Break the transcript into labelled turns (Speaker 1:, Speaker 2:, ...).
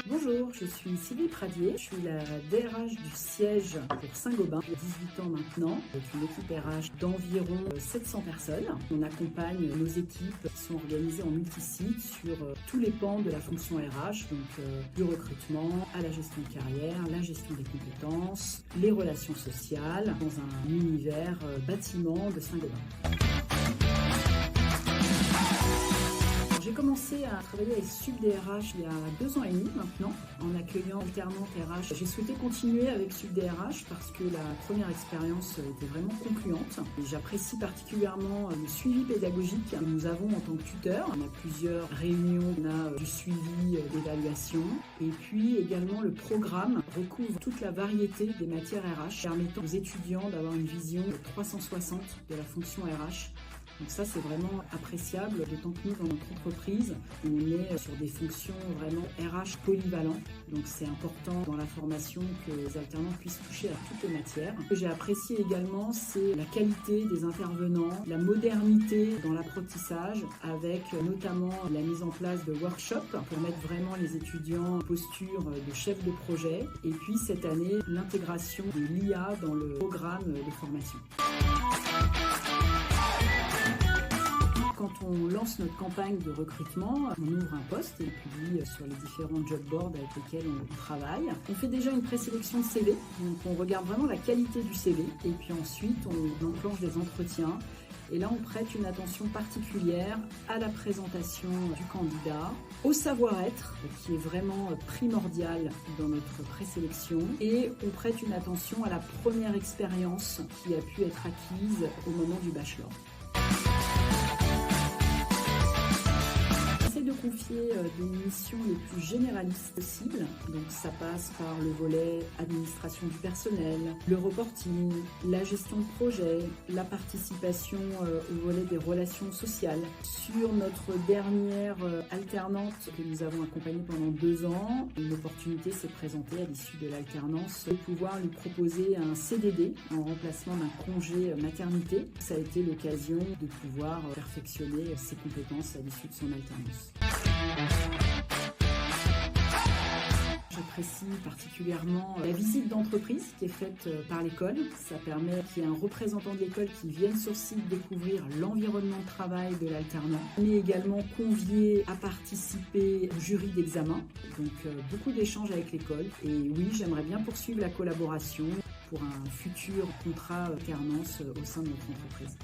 Speaker 1: Bonjour, je suis Sylvie Pradier, je suis la DRH du siège pour Saint-Gobain, j'ai 18 ans maintenant, avec une équipe RH d'environ 700 personnes. On accompagne nos équipes qui sont organisées en multi-sites sur tous les pans de la fonction RH, donc du recrutement à la gestion de carrière, la gestion des compétences, les relations sociales, dans un univers bâtiment de Saint-Gobain. J'ai commencé à travailler avec SubDRH il y a 2 ans et demi maintenant, en accueillant alternante RH. J'ai souhaité continuer avec SubDRH parce que la première expérience était vraiment concluante. J'apprécie particulièrement le suivi pédagogique que nous avons en tant que tuteur. On a plusieurs réunions, on a du suivi d'évaluation. Et puis également le programme recouvre toute la variété des matières RH, permettant aux étudiants d'avoir une vision 360 de la fonction RH. Donc ça, c'est vraiment appréciable, d'autant que nous, dans notre entreprise, on est sur des fonctions vraiment RH polyvalentes. Donc c'est important dans la formation que les alternants puissent toucher à toutes les matières. Ce que j'ai apprécié également, c'est la qualité des intervenants, la modernité dans l'apprentissage, avec notamment la mise en place de workshops pour mettre vraiment les étudiants en posture de chef de projet. Et puis cette année, l'intégration de l'IA dans le programme de formation. Quand on lance notre campagne de recrutement, on ouvre un poste et publie sur les différents job boards avec lesquels on travaille. On fait déjà une présélection de CV, donc on regarde vraiment la qualité du CV et puis ensuite on enclenche des entretiens. Et là, on prête une attention particulière à la présentation du candidat, au savoir-être, qui est vraiment primordial dans notre présélection, et on prête une attention à la première expérience qui a pu être acquise au moment du bachelor. De confier des missions les plus généralistes possibles. Donc ça passe par le volet administration du personnel, le reporting, la gestion de projet, la participation au volet des relations sociales. Sur notre dernière alternante que nous avons accompagnée pendant 2 ans, une opportunité s'est présentée à l'issue de l'alternance de pouvoir lui proposer un CDD en remplacement d'un congé maternité. Ça a été l'occasion de pouvoir perfectionner ses compétences à l'issue de son alternance. J'apprécie particulièrement la visite d'entreprise qui est faite par l'école. Ça permet qu'il y ait un représentant de l'école qui vienne sur site découvrir l'environnement de travail de l'alternant, mais également convié à participer au jury d'examen. Donc beaucoup d'échanges avec l'école. Et oui, j'aimerais bien poursuivre la collaboration pour un futur contrat alternance au sein de notre entreprise.